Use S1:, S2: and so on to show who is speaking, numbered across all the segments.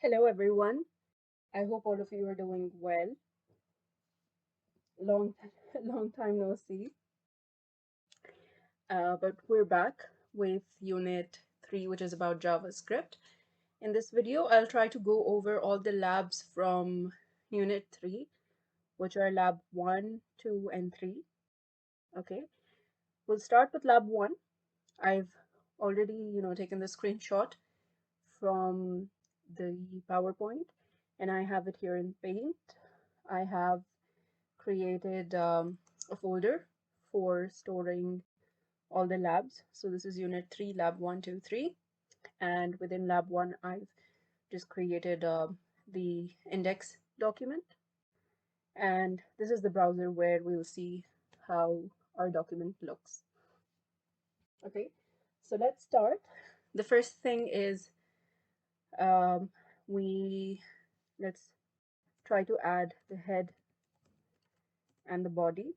S1: Hello everyone. I hope all of you are doing well. Long, long time no see. But we're back with Unit 3, which is about JavaScript. In this video, I'll try to go over all the labs from Unit 3, which are Lab 1, 2, and 3. Okay, we'll start with Lab 1. I've already, taken the screenshot from the PowerPoint, and I have it here in Paint. I have created a folder for storing all the labs. So this is Unit 3, Lab 1, 2, 3. And within Lab 1, I've just created the index document. And this is the browser where we'll see how our document looks. Okay, so let's start. The first thing is um, let's try to add the head and the body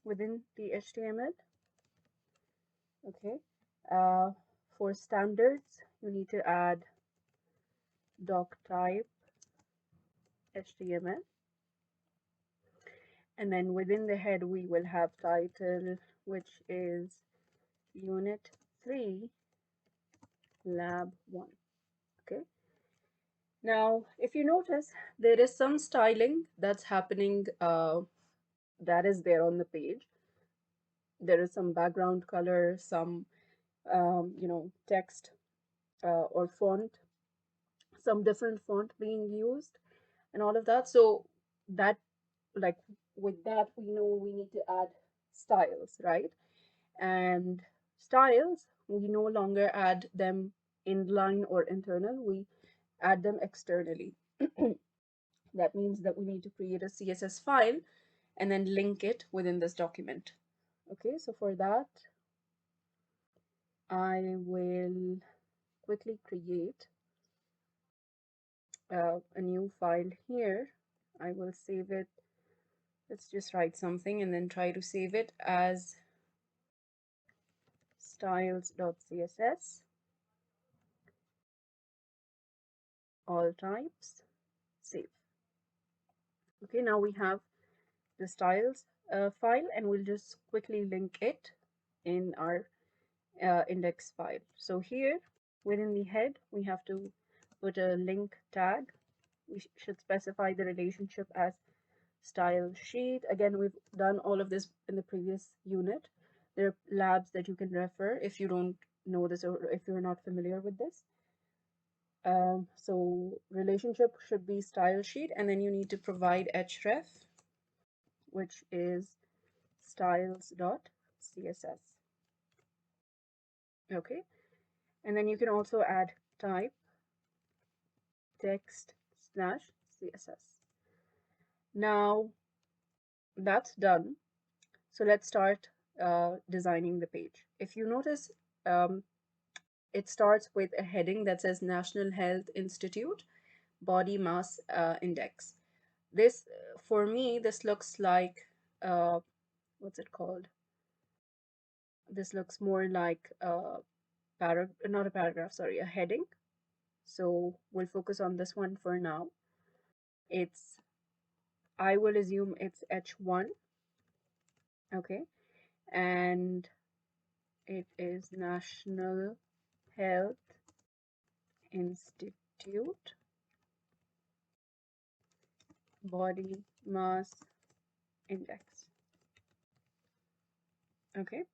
S1: within the HTML. Okay, uh, for standards, you need to add doc type HTML, and then within the head we will have title, which is Unit 3, Lab 1. Okay, now if you notice, there is some styling that's happening that is there on the page. There is some background color, some text or font, some different font being used, and all of that. So that, like, with that, we know we need to add styles, right? And styles, we no longer add them inline or internal, we add them externally. That means that we need to create a CSS file and then link it within this document. Okay, so for that, I will quickly create a new file here. I will save it. Let's just write something and then try to save it as styles.css, all types, save. Okay, now we have the styles file, and we'll just quickly link it in our index file. So here within the head, we have to put a link tag. We should specify the relationship as style sheet. Again, we've done all of this in the previous unit. There are labs that you can refer if you don't know this or if you're not familiar with this. So relationship should be style sheet, and then you need to provide href, which is styles.css. Okay, and then you can also add type text/css. Now that's done. So let's start designing the page. If you notice, it starts with a heading that says National Health Institute Body Mass Index. This, for me, this looks like, what's it called? This looks more like a not a paragraph, sorry, a heading. So we'll focus on this one for now. It's, I will assume it's H1, okay? And it is National Health Institute Body Mass Index. Okay,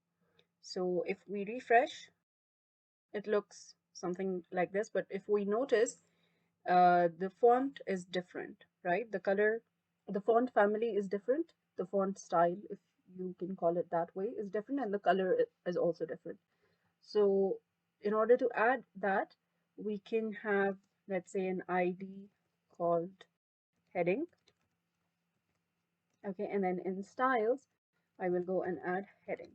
S1: so if we refresh, it looks something like this, but if we notice, the font is different, right? The color, the font family is different. The font style, if you can call it that way, is different, and the color is also different. So in order to add that, we can have, let's say, an ID called heading. Okay, and then in styles, I will go and add heading.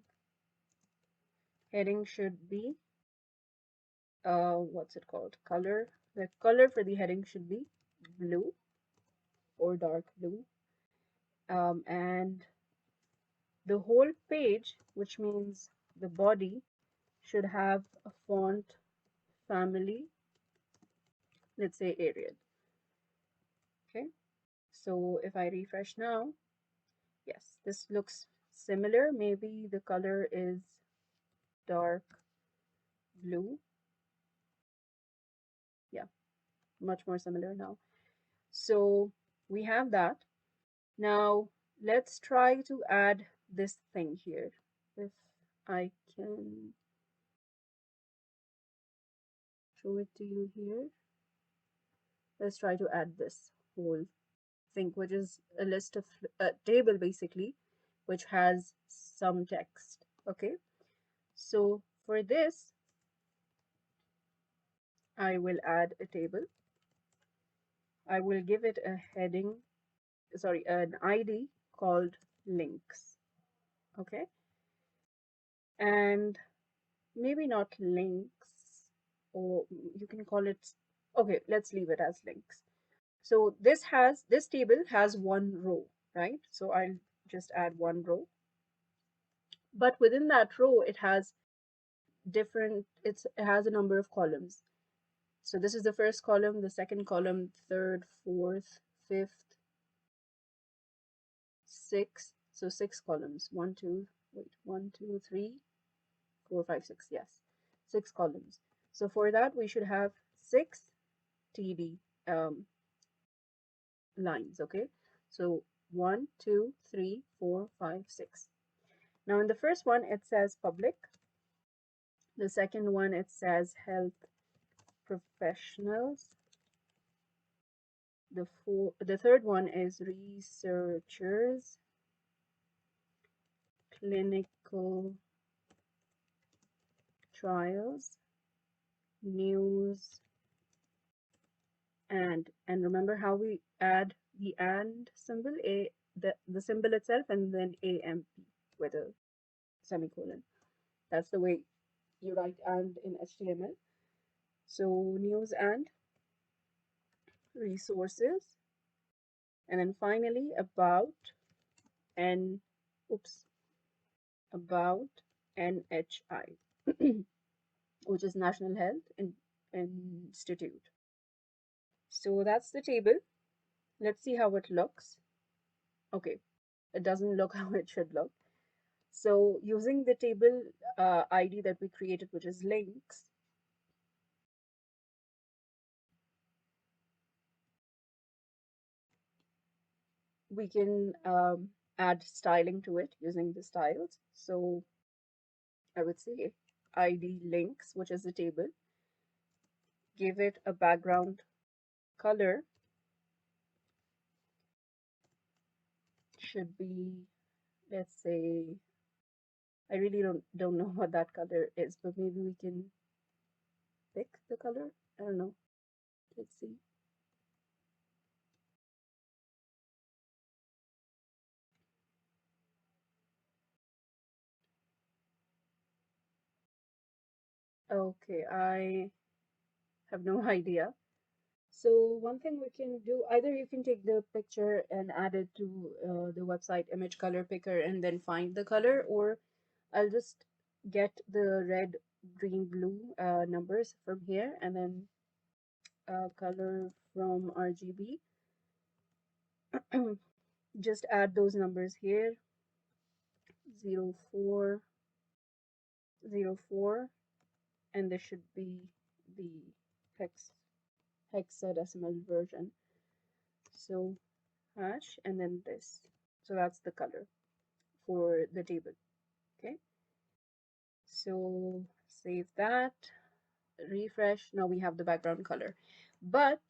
S1: Heading should be, what's it called? Color. The color for the heading should be blue or dark blue. And the whole page, which means the body, should have a font family, let's say Arial. So if I refresh now, yes, this looks similar. Maybe the color is dark blue. Yeah, much more similar now. So we have that. Now let's try to add this thing here. If I can show it to you here. Let's try to add this whole thing, which is a list of a table basically, which has some text. Okay, so for this, I will add a table. I will give it a heading, sorry, an ID called links. Okay, and maybe not links, or you can call it, okay, let's leave it as links. So this table has one row, right? So I'll just add one row, but within that row it has it has a number of columns. So this is the first column, the second column, third, fourth, fifth, sixth. So six columns. One, two, three, four, five, six. Yes, six columns. So for that we should have six TD lines. Okay, so 1, 2, 3, 4, 5, 6. Now in the first one it says public. The second one it says health professionals. The third one is researchers, clinical trials, news, and remember how we add the and symbol, the symbol itself, and then AMP with a semicolon. That's the way you write and in HTML. So news and resources, and then finally about and oops about NHI, which is National Health Institute. So that's the table. Let's see how it looks. Okay, it doesn't look how it should look. So using the table ID that we created, which is links, we can add styling to it using the styles. So I would say ID links, which is the table, give it a background color, should be, let's say, I really don't know what that color is, but maybe we can pick the color. I don't know. Let's see. Okay, I have no idea. So one thing we can do, either you can take the picture and add it to the website image color picker and then find the color, or I'll just get the red, green, blue numbers from here and then color from RGB. Just add those numbers here, 04, 04, and this should be the hexadecimal version. So hash and then this. So that's the color for the table. Okay, so save that, refresh. Now we have the background color, but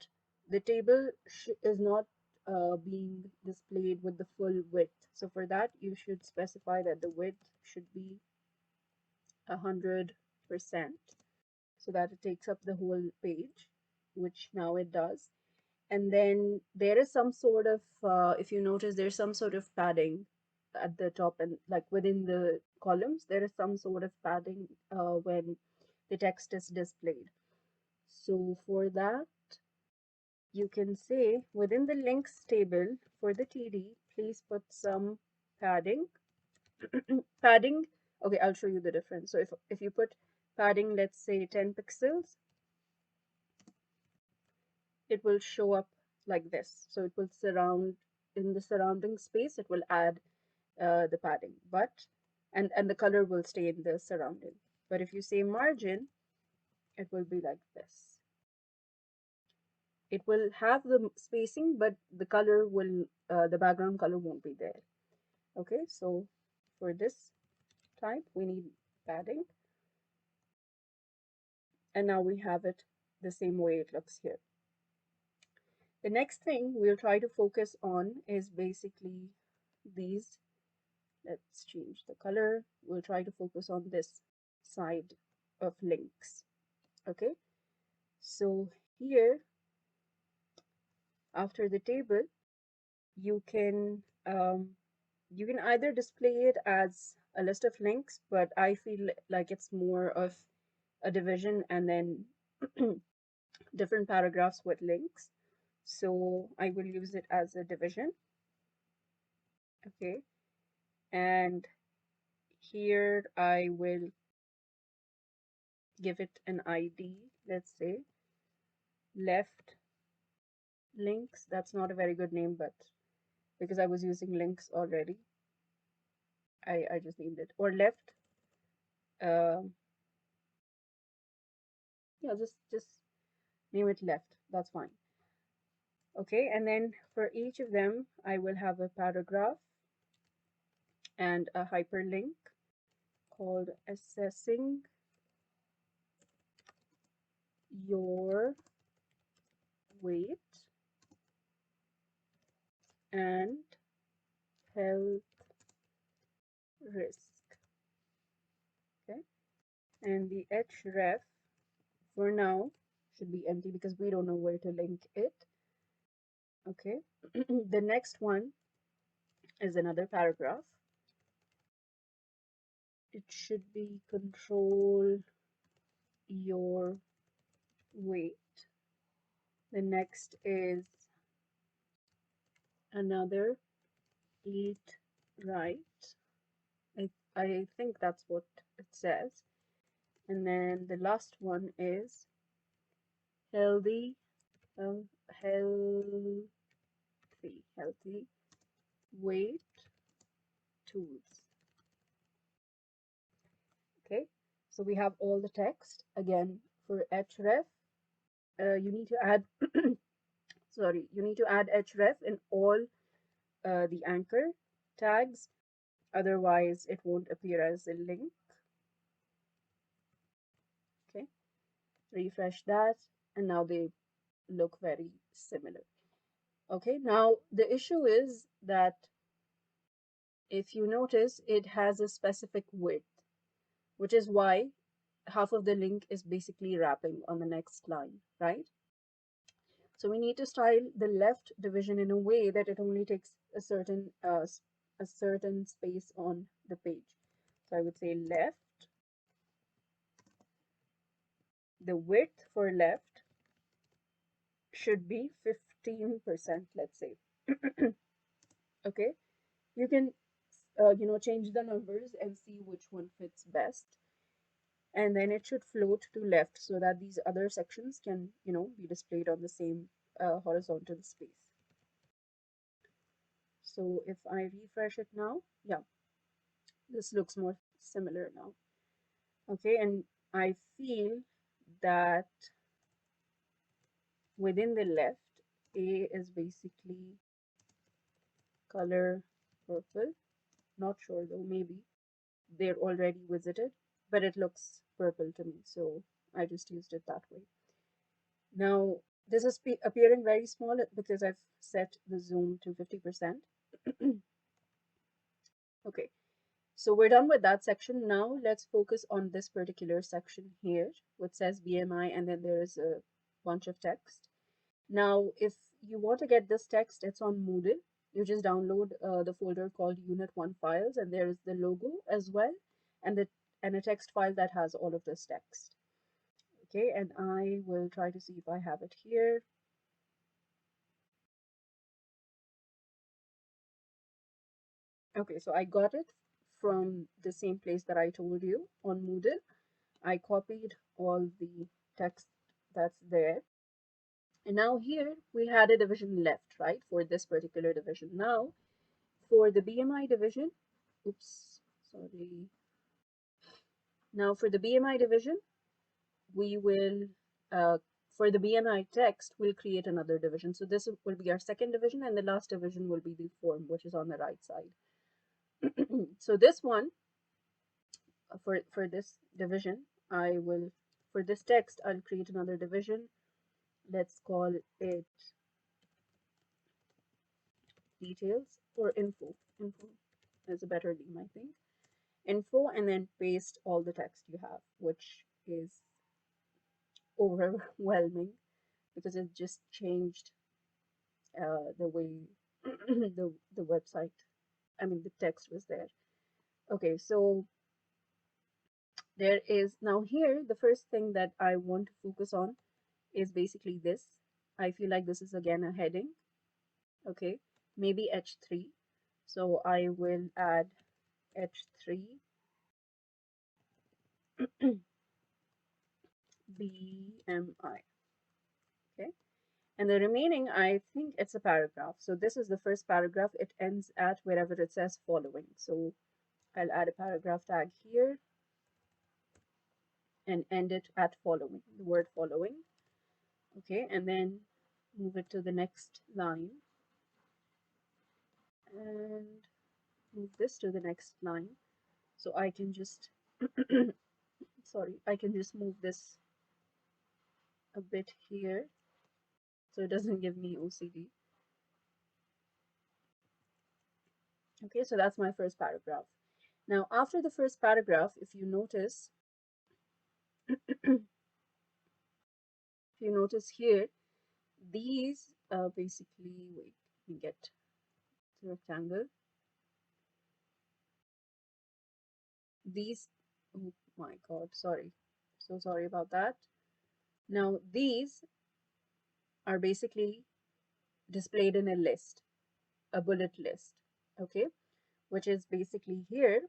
S1: the table is not being displayed with the full width. So for that, you should specify that the width should be 100%, so that it takes up the whole page, which now it does. And then there is some sort of, if you notice, there's some sort of padding at the top, and like within the columns, there is some sort of padding when the text is displayed. So for that, you can say within the links table for the TD, please put some padding. Padding, okay, I'll show you the difference. So if you put padding, let's say 10 pixels, it will show up like this. So it will surround in the surrounding space, it will add the padding, and the color will stay in the surrounding. But if you say margin, it will be like this. It will have the spacing, but the background color won't be there. Okay, so for this type, we need padding. And now we have it the same way it looks here. The next thing we'll try to focus on is basically these. Let's change the color. We'll try to focus on this side of links. Okay, so here after the table, you can either display it as a list of links, but I feel like it's more of a division and then different paragraphs with links. So I will use it as a division. Okay, and here I will give it an ID. Let's say left links. That's not a very good name, but because I was using links already, I just named it. Or left, yeah, just name it left. That's fine. Okay, and then for each of them, I will have a paragraph and a hyperlink called assessing your weight and health risk. Okay, and the href for now should be empty because we don't know where to link it. Okay, the next one is another paragraph. It should be control your weight. The next is another eat right. I think that's what it says. And then the last one is healthy, healthy weight tools. Okay, so we have all the text. Again, for href, you need to add you need to add href in all the anchor tags, otherwise it won't appear as a link. Okay, refresh that, and now they look very similar. Okay, now the issue is that if you notice, it has a specific width, which is why half of the link is basically wrapping on the next line, right? So we need to style the left division in a way that it only takes a certain space on the page. So I would say left, the width for left should be 15%, let's say. Okay, you can change the numbers and see which one fits best. And then it should float to left so that these other sections can, be displayed on the same horizontal space. So if I refresh it now, yeah, this looks more similar now. Okay, and I feel that within the left, A is basically color purple. Not sure though, maybe they're already visited, but it looks purple to me, so I just used it that way. Now, this is appearing very small because I've set the zoom to 50%. Okay, so we're done with that section. Now let's focus on this particular section here, which says BMI, and then there is a bunch of text. Now, if you want to get this text, it's on Moodle. You just download the folder called Unit 1 files, and there is the logo as well, and a text file that has all of this text. Okay, and I will try to see if I have it here. Okay, so I got it from the same place that I told you on Moodle. I copied all the text that's there, And now here we had a division left, right, for this particular division. Now for the BMI division, oops, sorry. Now for the BMI division, we will, for the BMI text, we'll create another division. So this will be our second division, and the last division will be the form, which is on the right side. So this one, for this division, for this text, I'll create another division. Let's call it details or info. Info is a better name, I think. Info, and then paste all the text you have, which is overwhelming because it just changed the way the website, I mean, the text was there. Okay, so there is now here, the first thing that I want to focus on is basically this. I feel like this is again a heading. Okay, maybe H3. So I will add H3 BMI. Okay, and the remaining, I think it's a paragraph. So this is the first paragraph. It ends at wherever it says following. So I'll add a paragraph tag here and end it at following, the word following. Okay, and then move it to the next line and move this to the next line. So I can just, sorry, I can just move this a bit here so it doesn't give me OCD. Okay, so that's my first paragraph. Now, after the first paragraph, if you notice, if you notice here, these basically, wait, let me get the rectangle. These, oh my God, sorry. So sorry about that. Now, these are basically displayed in a list, a bullet list, okay, which is basically here.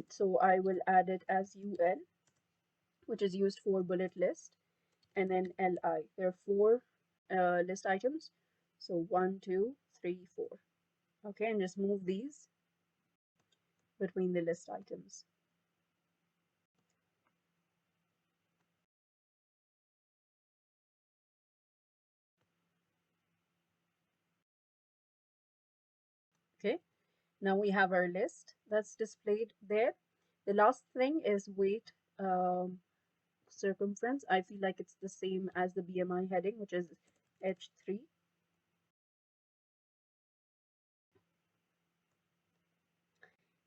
S1: So I will add it as UL, which is used for bullet list, and then LI. There are four list items. So 1, 2, 3, 4. Okay, and just move these between the list items. Okay, now we have our list that's displayed there. The last thing is weight circumference. I feel like it's the same as the BMI heading, which is H3.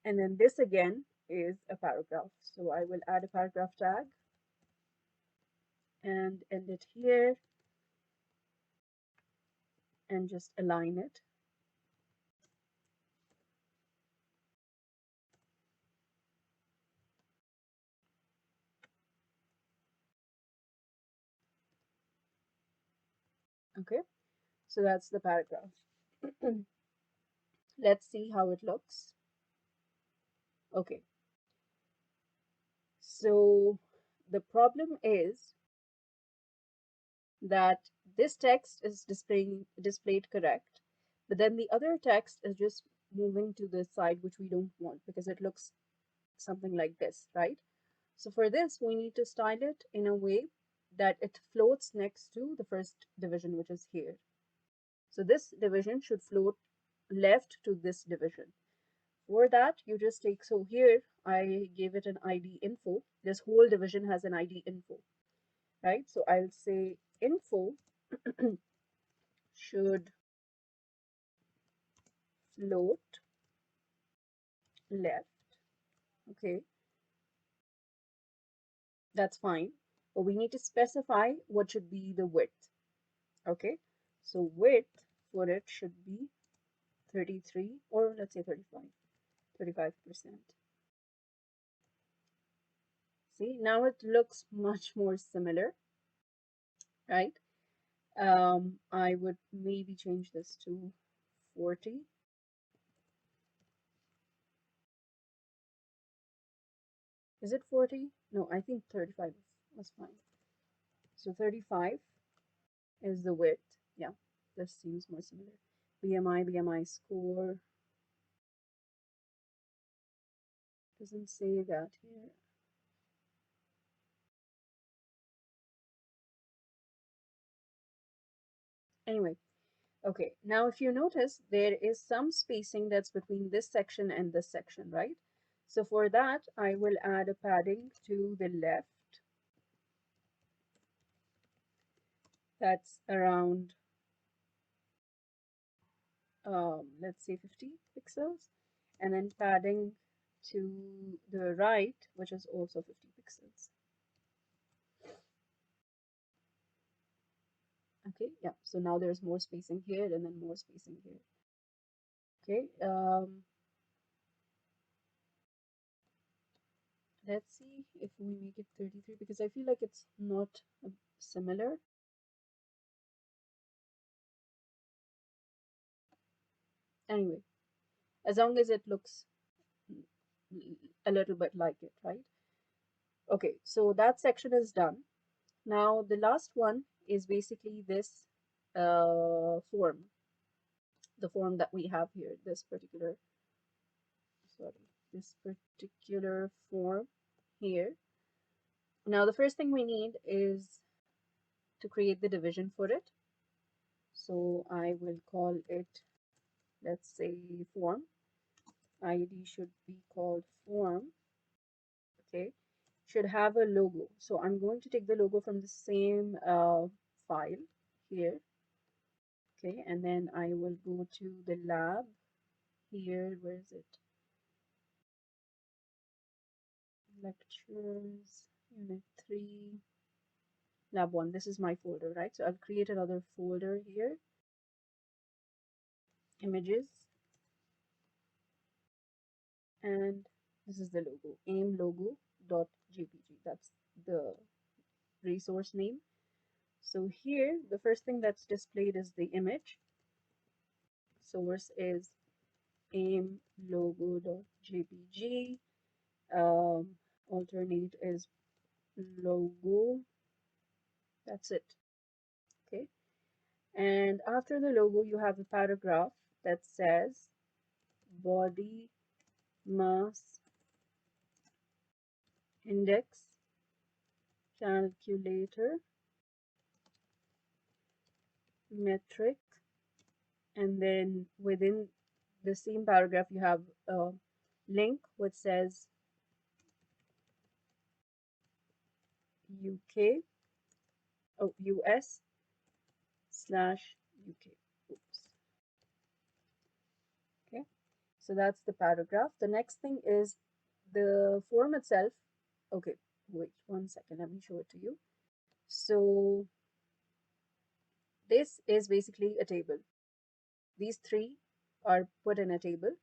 S1: And then this again is a paragraph. So I will add a paragraph tag and end it here and just align it. Okay, so that's the paragraph. Let's see how it looks. Okay, so the problem is that this text is displayed correct, but then the other text is just moving to the side, which we don't want because it looks something like this, right? So for this, we need to style it in a way that it floats next to the first division, which is here. So this division should float left to this division. For that, you just take, so here I gave it an ID info. This whole division has an ID info, right? So I'll say info should float left. Okay, that's fine. But we need to specify what should be the width. Okay, so width for it should be 33, or let's say 35%. See, now it looks much more similar, right? I would maybe change this to 40. Is it 40? No, I think 35 was fine. So 35. is the width. Yeah, this seems more similar. BMI score. Doesn't say that here. Anyway, okay, now if you notice, there is some spacing that's between this section and this section, right? So for that, I will add a padding to the left that's around, let's say 50 pixels, and then padding to the right, which is also 50 pixels. Okay, yeah, so now there's more spacing here and then more spacing here. Okay, let's see if we make it 33 because I feel like it's not similar. Anyway, as long as it looks a little bit like it, right? Okay, so that section is done. Now the last one is basically this form, the form that we have here, this particular form here. Now the first thing we need is to create the division for it. So I will call it, let's say, form. ID should be called form. Okay, should have a logo. So I'm going to take the logo from the same file here. Okay, and then I will go to the lab here. Where is it? Lectures, Unit 3, Lab 1. This is my folder, right? So I'll create another folder here. Images. And this is the logo, aimlogo.jpg. That's the resource name. So here, the first thing that's displayed is the image. Source is aimlogo.jpg. Alternate is logo. That's it. Okay. And after the logo, you have a paragraph that says body mass index calculator metric, and then within the same paragraph you have a link which says UK, US slash UK. Oops. Okay, so that's the paragraph. The next thing is the form itself. Okay, wait 1 second, let me show it to you. So this is basically a table. These three are put in a table.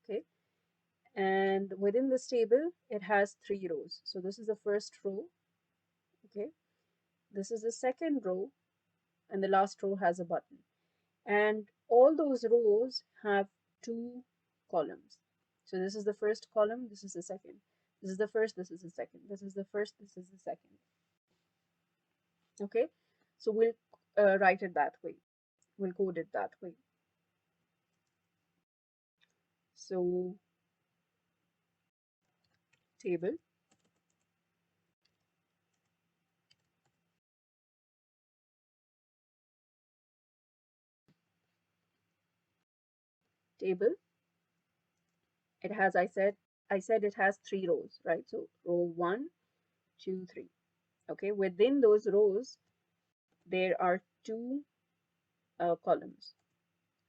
S1: Okay, and within this table it has 3 rows. So this is the first row. Okay, this is the second row, and the last row has a button. And all those rows have 2 columns. So this is the first column, this is the second. This is the first, this is the second. This is the first, this is the second. Okay, so we'll write it that way. We'll code it that way. So table, table. It has, I said it has 3 rows, right? So row 1, 2, 3. Okay, within those rows, there are 2 columns.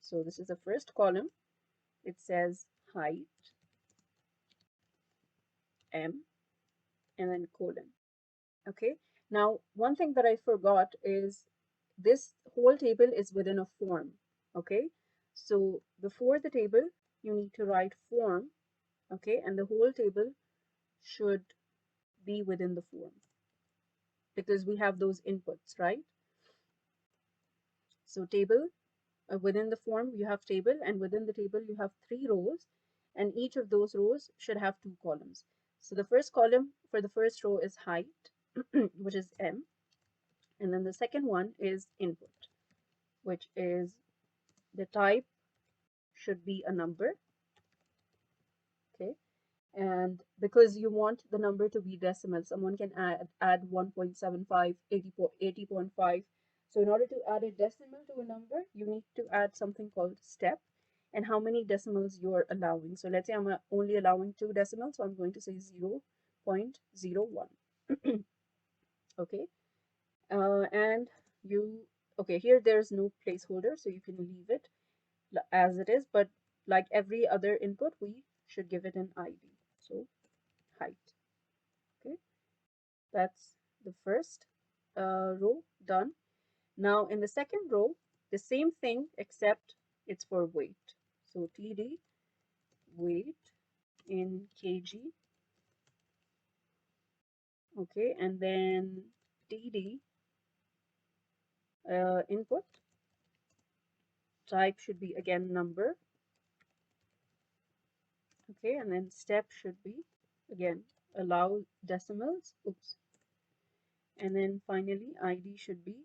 S1: So this is the first column. It says height, M, and then colon. Okay, now one thing that I forgot is this whole table is within a form. Okay, so before the table, you need to write form. Okay, and the whole table should be within the form because we have those inputs, right? So table, within the form you have table, and within the table you have 3 rows, and each of those rows should have 2 columns. So the first column for the first row is height, which is M, And then the second one is input, which is the type should be a number. Okay. And because you want the number to be decimal, someone can add 1.75, 80.5. So in order to add a decimal to a number, you need to add something called step and how many decimals you're allowing. So let's say I'm only allowing 2 decimals, so I'm going to say 0.01. Okay. And okay, here there's no placeholder, so you can leave it as it is, but like every other input, we should give it an ID. So height. Okay, that's the first row done. Now in the second row, the same thing except it's for weight. So TD weight in kg. Okay, and then TD input type should be again number. Okay, and then step should be again allow decimals. Oops. And then finally ID should be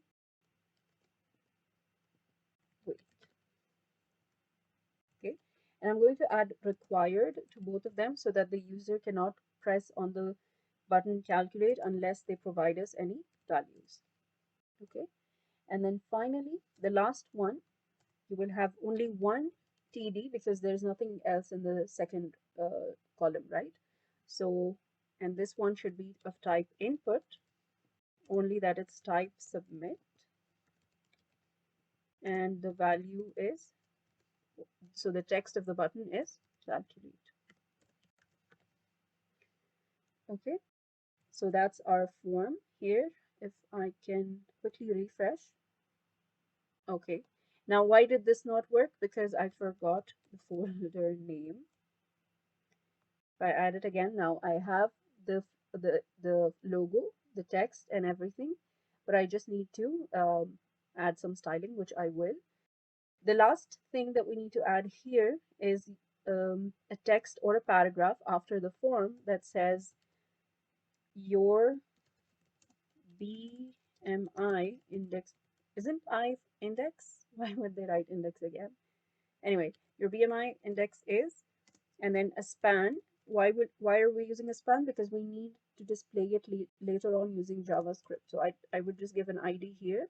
S1: weight. Okay, and I'm going to add required to both of them so that the user cannot press on the button calculate unless they provide us any values. Okay, and then finally the last one, you will have only one TD because there's nothing else in the second column, right? So, and this one should be of type input, only that it's type submit, and the value is, so the text of the button is calculate. Okay, so that's our form here. If I can quickly refresh. Okay, now why did this not work? Because I forgot the folder name. If I add it again, now I have the logo, the text and everything, but I just need to add some styling, which I will. The last thing that we need to add here is a text or a paragraph after the form that says your BMI index. Isn't I index? Why would they write index again? Anyway, your BMI index is, and then a span. Why are we using a span? Because we need to display it later on using JavaScript. So I would just give an ID here,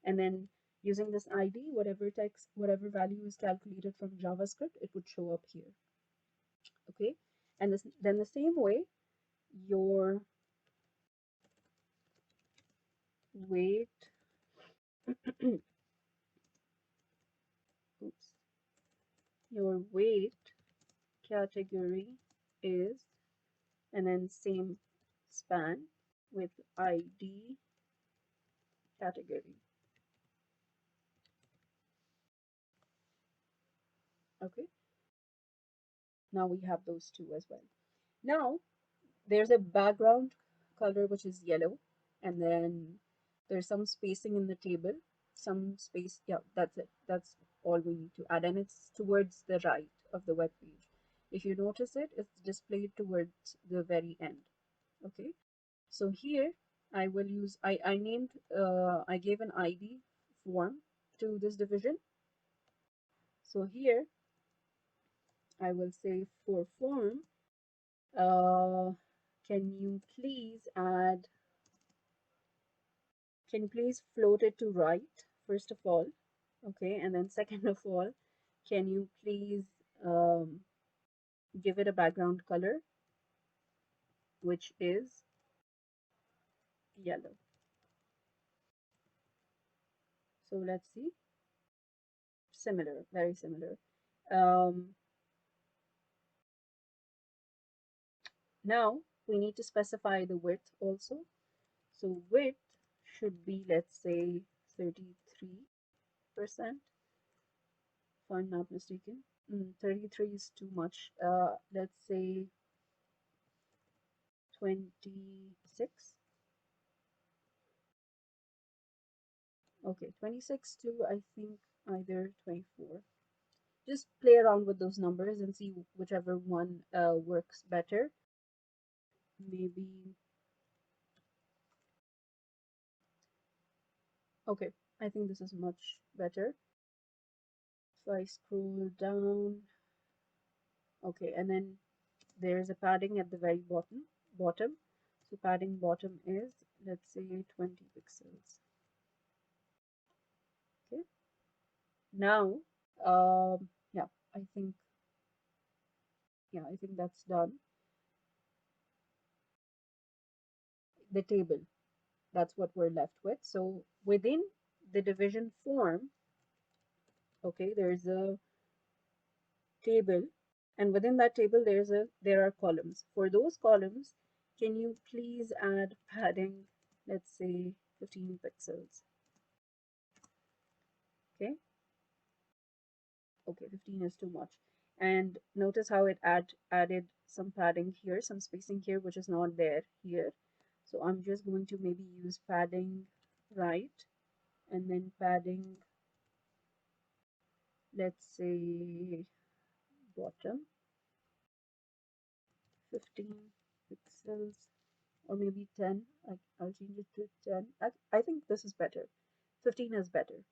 S1: and then using this ID, whatever text, whatever value is calculated from JavaScript, it would show up here. Okay, and then the same way, your weight, oops, your weight category is, and then same span with ID category. Okay, now we have those two as well. Now there's a background color which is yellow, and then there's some spacing in the table, some space. Yeah, that's it. That's all we need to add, and it's towards the right of the web page. If you notice it, it's displayed towards the very end. Okay, so here I will use, I named, I gave an ID form to this division. So here I will say for form, uh, can you please add, can you please float it to right, first of all? Okay, and then second of all, can you please give it a background color, which is yellow. So let's see, similar, very similar. Um, Now we need to specify the width also. So width should be, let's say, 33%, if I'm not mistaken. 33 is too much. Let's say 26. Okay, 26 to, I think, either 24. Just play around with those numbers and see whichever one works better. Maybe Okay, I think this is much better. If I scroll down, okay, and then there's a padding at the very bottom. So padding bottom is, let's say, 20 pixels. Okay, now, yeah, I think, I think that's done. The table, that's what we're left with. So within the division form, okay, there's a table, and within that table there are columns. For those columns, can you please add padding, let's say 15 pixels. Okay, okay, 15 is too much. And notice how it added some padding here, some spacing here, which is not there here. So I'm just going to maybe use padding right, and then padding, let's say bottom, 15 pixels, or maybe 10. I'll change it to 10. I think this is better. 15 is better.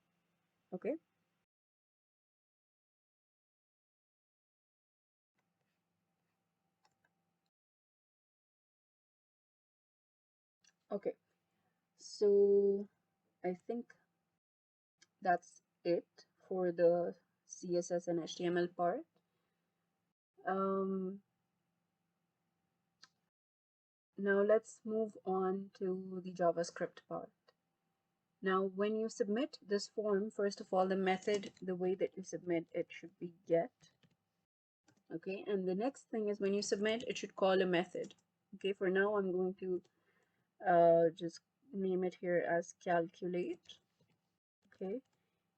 S1: Okay. Okay. So I think that's it for the CSS and HTML part. Um, Now let's move on to the JavaScript part. Now, when you submit this form, first of all, the method, the way that you submit it should be get. Okay, and the next thing is when you submit, it should call a method. Okay, for now, I'm going to just name it here as calculate. Okay,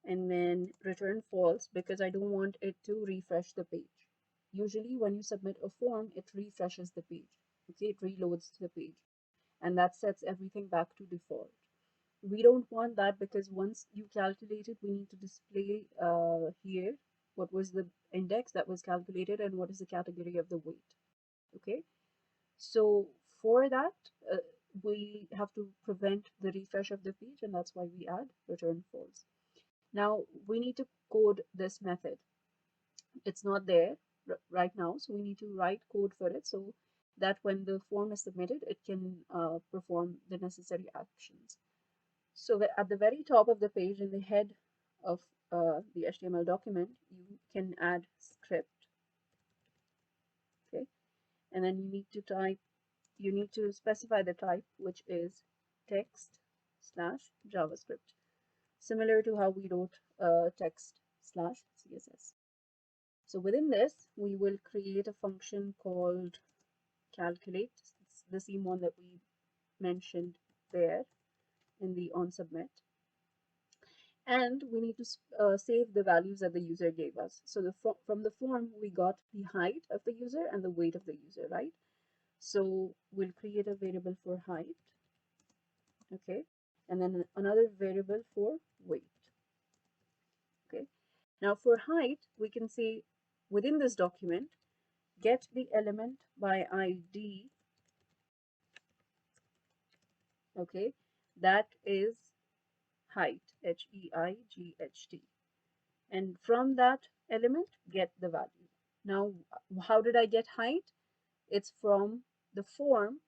S1: and then return false because I don't want it to refresh the page. Usually, when you submit a form, it refreshes the page. Okay, it reloads the page, and that sets everything back to default. We don't want that because once you calculate it, we need to display here what was the index that was calculated and what is the category of the weight. Okay, so for that, we have to prevent the refresh of the page, and that's why we add return false. Now we need to code this method. It's not there right now, so we need to write code for it so that when the form is submitted, it can perform the necessary actions. So at the very top of the page, in the head of the HTML document, you can add script. Okay, and then you need to specify the type, which is text slash JavaScript, similar to how we wrote text slash CSS. So within this, we will create a function called calculate. It's the same one that we mentioned there in the onSubmit. And we need to save the values that the user gave us. So from the form, we got the height of the user and the weight of the user, right? So we'll create a variable for height, okay? And then another variable for weight, okay? Now for height, we can say within this document, get the element by ID, okay? That is height, Height. And from that element, get the value. Now, how did I get height? It's from the form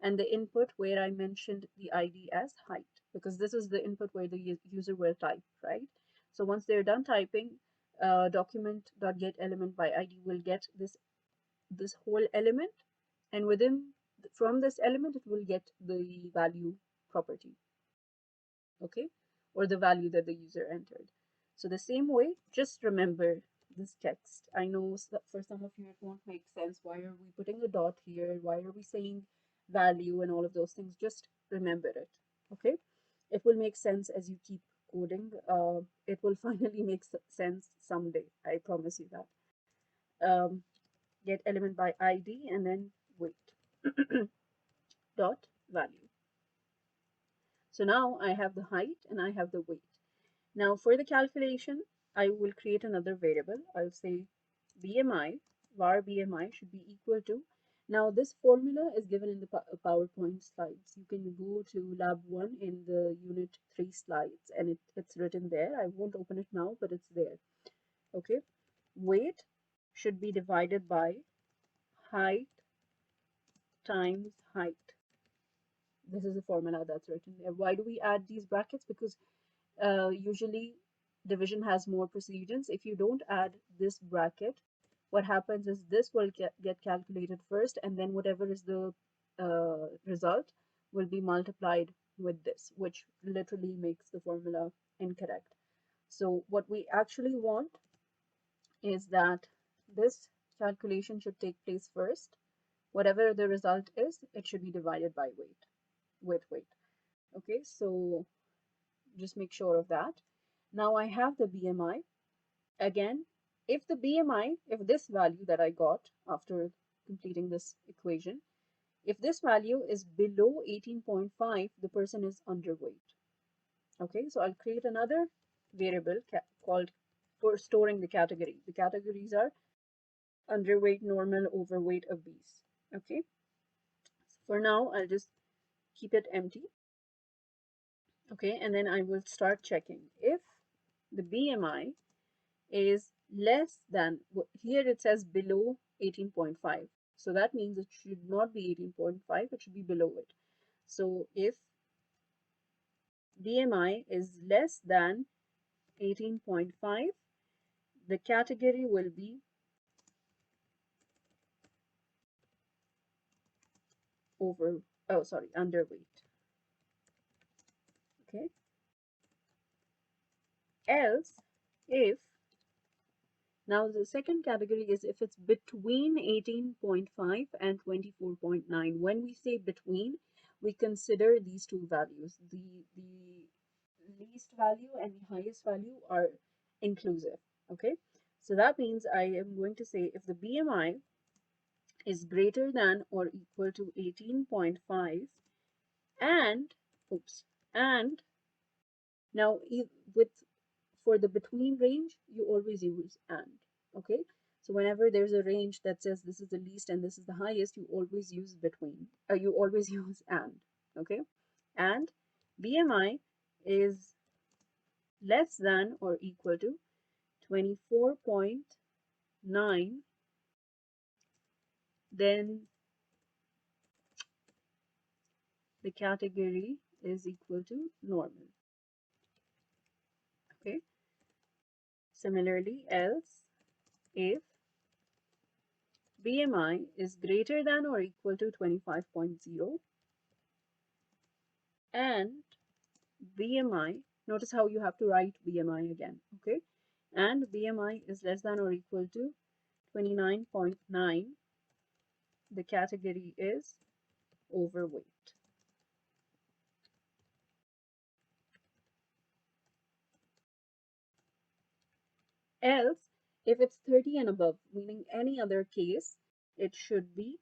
S1: and the input where I mentioned the ID as height, because this is the input where the user will type, right? So once they're done typing, document.getElement by ID will get this whole element, and from this element, it will get the value property, okay, or the value that the user entered. So the same way, just remember this text. I know for some of you it won't make sense. Why are we putting a dot here? Why are we saying value and all of those things? Just remember it, okay? It will make sense as you keep coding. It will finally make sense someday. I promise you that. Get element by ID and then weight dot value. So now I have the height and I have the weight. Now for the calculation, I will create another variable. I'll say BMI, var BMI should be equal to. Now this formula is given in the PowerPoint slides. You can go to lab 1 in the unit 3 slides and it's written there. I won't open it now, but it's there. Okay, weight should be divided by height times height. This is the formula that's written there. Why do we add these brackets? Because usually division has more precedence. If you don't add this bracket, what happens is this will get calculated first, and then whatever is the result will be multiplied with this, which literally makes the formula incorrect. So what we actually want is that this calculation should take place first. Whatever the result is, it should be divided by weight, with weight. Okay, so just make sure of that. Now I have the BMI. Again, if the BMI, if this value that I got after completing this equation, if this value is below 18.5, the person is underweight. Okay, so I'll create another variable called for storing the category. The categories are underweight, normal, overweight, obese. Okay, so for now, I'll just keep it empty. Okay, and then I will start checking. If the BMI is less than, here it says below 18.5. So that means it should not be 18.5, it should be below it. So if BMI is less than 18.5, the category will be underweight. Okay. Else, if now the second category is if it's between 18.5 and 24.9. When we say between, we consider these two values. The least value and the highest value are inclusive. Okay, so that means I am going to say if the BMI is greater than or equal to 18.5 and and now with for the between range, you always use and. Okay, so whenever there's a range that says this is the least and this is the highest, you always use between. You always use and. Okay, and BMI is less than or equal to 24.9, then the category is equal to normal. Okay, similarly, else if BMI is greater than or equal to 25.0 and BMI, notice how you have to write BMI again, okay? And BMI is less than or equal to 29.9, the category is overweight. Else, if it's 30 and above, meaning any other case, it should be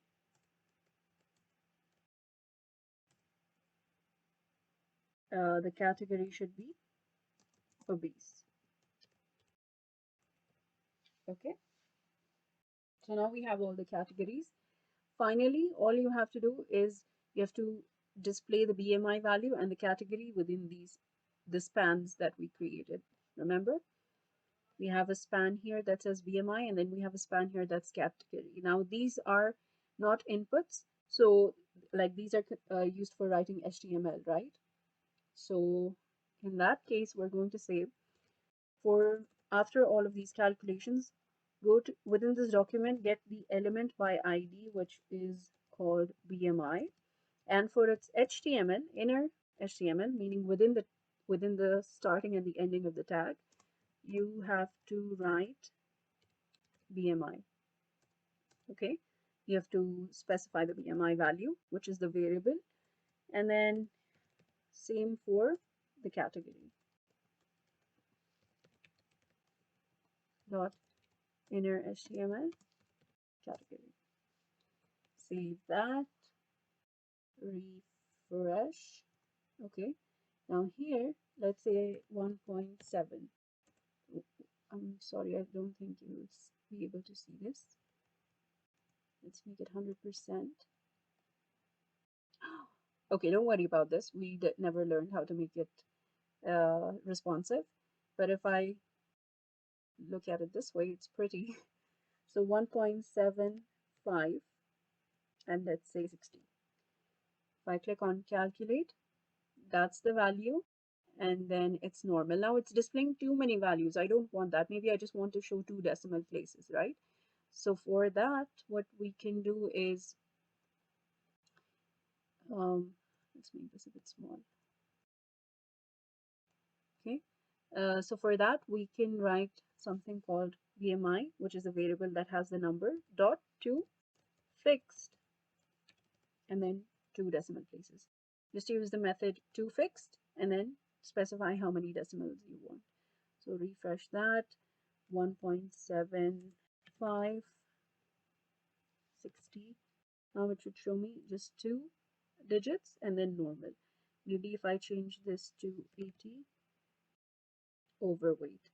S1: the category should be obese. Okay, so now we have all the categories. Finally, all you have to do is you have to display the BMI value and the category within the spans that we created. Remember, we have a span here that says BMI, and then we have a span here that's category. Now, these are not inputs, so like these are used for writing HTML, right? So in that case, we're going to say for after all of these calculations, go to within this document, get the element by ID, which is called BMI, and for its HTML, inner HTML, meaning within the starting and the ending of the tag, you have to write BMI. Okay, you have to specify the BMI value, which is the variable, and then same for the category. Dot inner HTML category. Save that, refresh. Okay, now here, let's say 1.7. I'm sorry, I don't think you will be able to see this. Let's make it 100%. Okay, don't worry about this. We never learned how to make it responsive. But if I look at it this way, it's pretty. So 1.75 and let's say 60. If I click on calculate, that's the value and then it's normal. Now it's displaying too many values. I don't want that. Maybe I just want to show 2 decimal places, right? So for that, what we can do is, let's make this a bit small. Okay. So for that, we can write something called BMI, which is a variable that has the number dot to fixed and then 2 decimal places. Just use the method to fixed and then specify how many decimals you want. So refresh that, 1.75, 60. Now it should show me just 2 digits and then normal. Maybe if I change this to 80, overweight.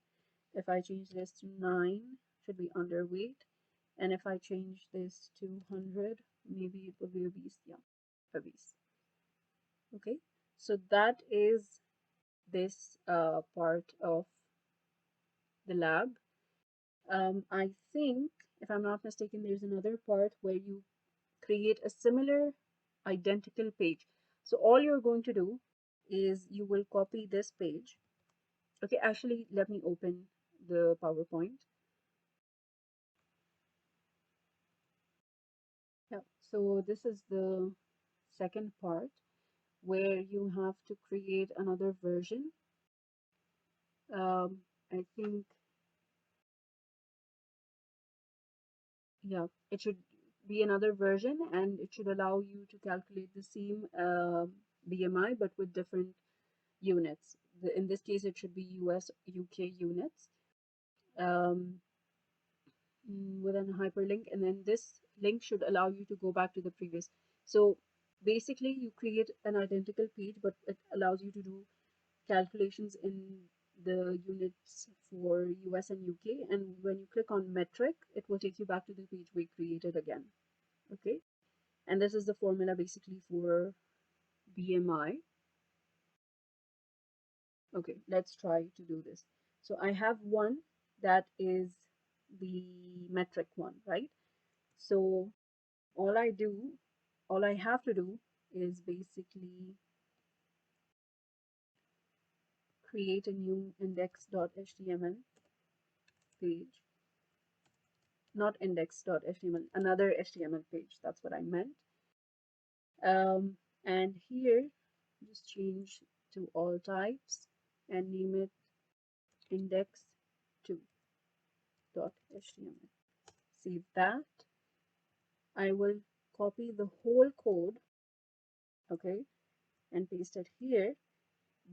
S1: If I change this to 9, should be underweight. And if I change this to 100, maybe it will be obese. Yeah, obese. Okay, so that is this part of the lab. I think, if I'm not mistaken, there's another part where you create a similar identical page. So all you're going to do is you will copy this page. Okay, actually, let me open the PowerPoint. Yeah, so this is the second part where you have to create another version. I think, yeah, it should be another version and it should allow you to calculate the same BMI but with different units. In this case, it should be US, UK units within a hyperlink, and then this link should allow you to go back to the previous. So basically, you create an identical page, but it allows you to do calculations in the units for US and UK. And when you click on metric, it will take you back to the page we created again. Okay, and this is the formula basically for BMI. Okay, let's try to do this. So I have one that is the metric one, right? So all I do, all I have to do is basically create a new index.html page, not index.html, another HTML page. That's what I meant. And here, just change to all types and name it index2.html. Save that. I will copy the whole code, okay, and paste it here.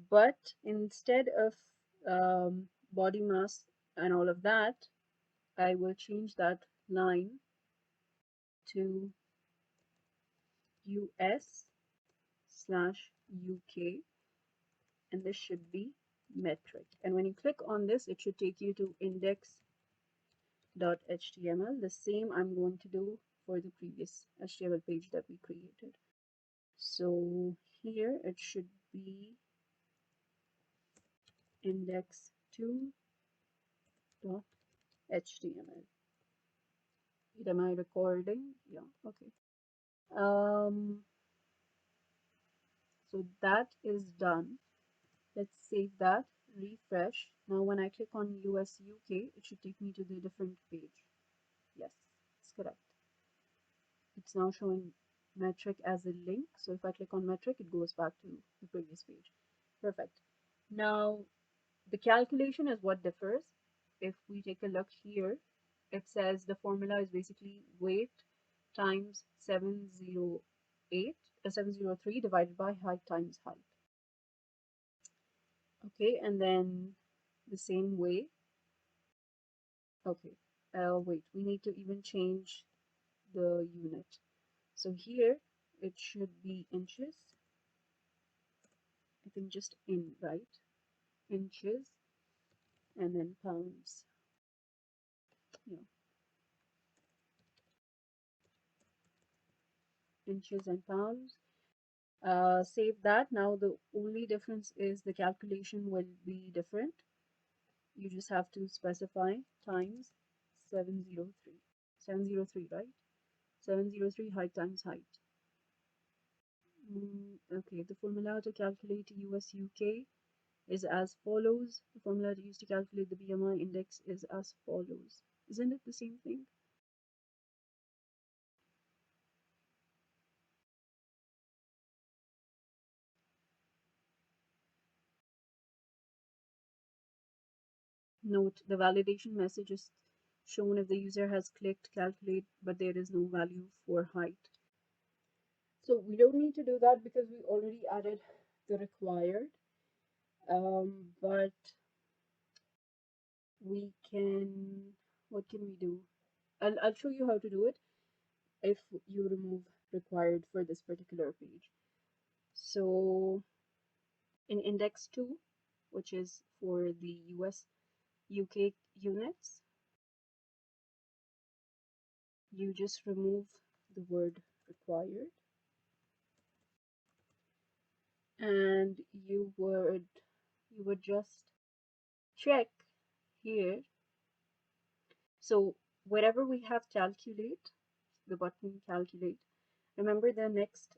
S1: But instead of body mass and all of that, I will change that line to US/UK, and this should be metric. And when you click on this, it should take you to index.html. The same I'm going to do for the previous HTML page that we created. So here it should be index2.html. Am I recording? Yeah, okay. So that is done. Let's save that, refresh. Now when I click on US UK, it should take me to the different page. Yes, it's correct. It's now showing metric as a link. So if I click on metric, it goes back to the previous page. Perfect. Now the calculation is what differs. If we take a look here, it says the formula is basically weight times 703 divided by height times height. Okay, and then the same way. Okay, wait, we need to even change the unit. So here it should be inches. I think just in, right? Inches and then pounds. Yeah. inches and pounds. Save that. Now the only difference is the calculation will be different. You just have to specify times 703. 703, right? 703 height times height. Okay, the formula to calculate US UK is as follows. The formula used to calculate the BMI index is as follows. Isn't it the same thing? Note, the validation message is shown if the user has clicked calculate, but there is no value for height. So we don't need to do that because we already added the required. But we can, what can we do? I'll show you how to do it if you remove required for this particular page. So in index 2, which is for the US UK units, you just remove the word required, and you would just check here. So wherever we have calculate, the button calculate, remember the next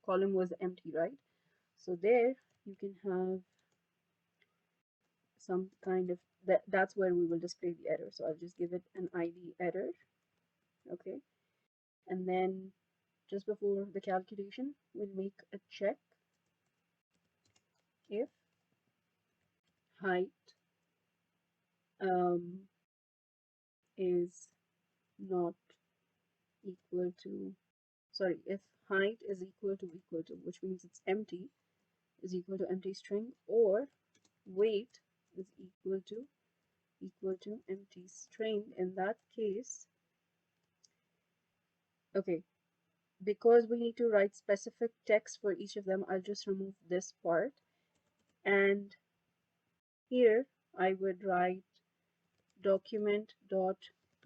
S1: column was empty, right? So there you can have some kind of that's where we will display the error. So I'll just give it an ID error. Okay, and then just before the calculation we'll make a check if height is not equal to, sorry, if height is equal to, which means it's empty, is equal to empty string, or weight is equal to empty string. In that case, okay, because we need to write specific text for each of them, I'll just remove this part, and here I would write document dot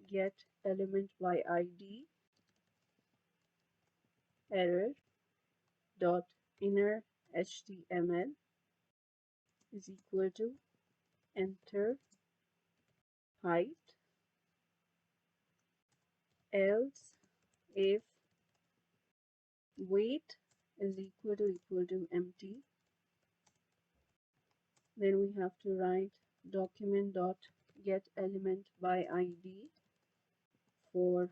S1: get element by ID error dot inner HTML is equal to enter height, else if weight is equal to empty, then we have to write document dot get element by ID for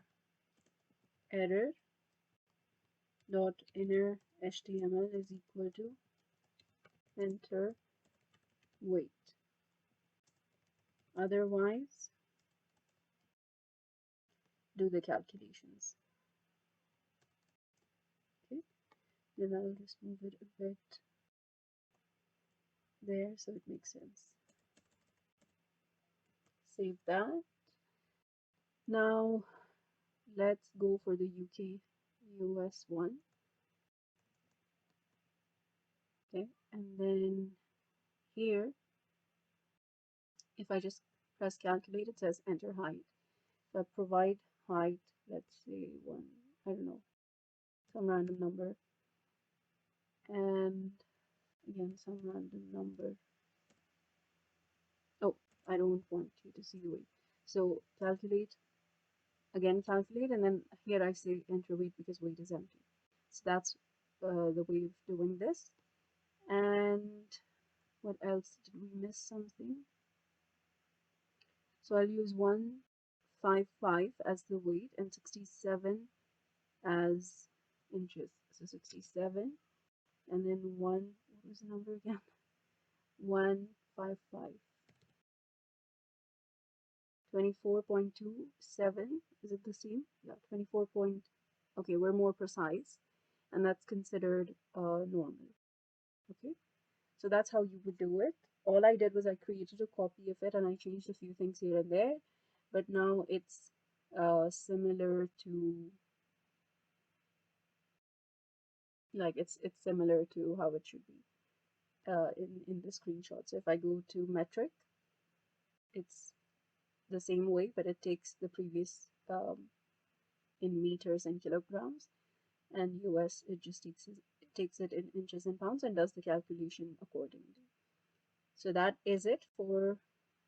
S1: error dot inner HTML is equal to enter weight. Otherwise, do the calculations. Okay, then I'll just move it a bit there so it makes sense. Save that. Now let's go for the UK US one. Okay, and then here, if I just press calculate, it says enter height. If I provide height, let's say one, I don't know, some random number, and again some random number. Oh, I don't want you to see the weight. So calculate, again calculate, and then here I say enter weight because weight is empty. So that's the way of doing this. And what else? Did we miss something? So I'll use 155 as the weight and 67 as inches. So 67, and then what was the number again? 155. 24.27, is it the same? Yeah, 24 point, okay, we're more precise, and that's considered normal. Okay, so that's how you would do it. All I did was I created a copy of it and I changed a few things here and there, but now it's similar to, like, it's similar to how it should be in the screenshot. So if I go to metric, it's the same way, but it takes the previous in meters and kilograms. and US it just takes it in inches and pounds and does the calculation accordingly. So that is it for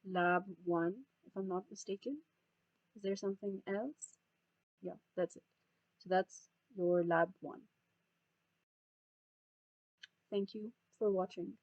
S1: lab 1, if I'm not mistaken. Is there something else? Yeah, that's it. So that's your lab 1. Thank you for watching.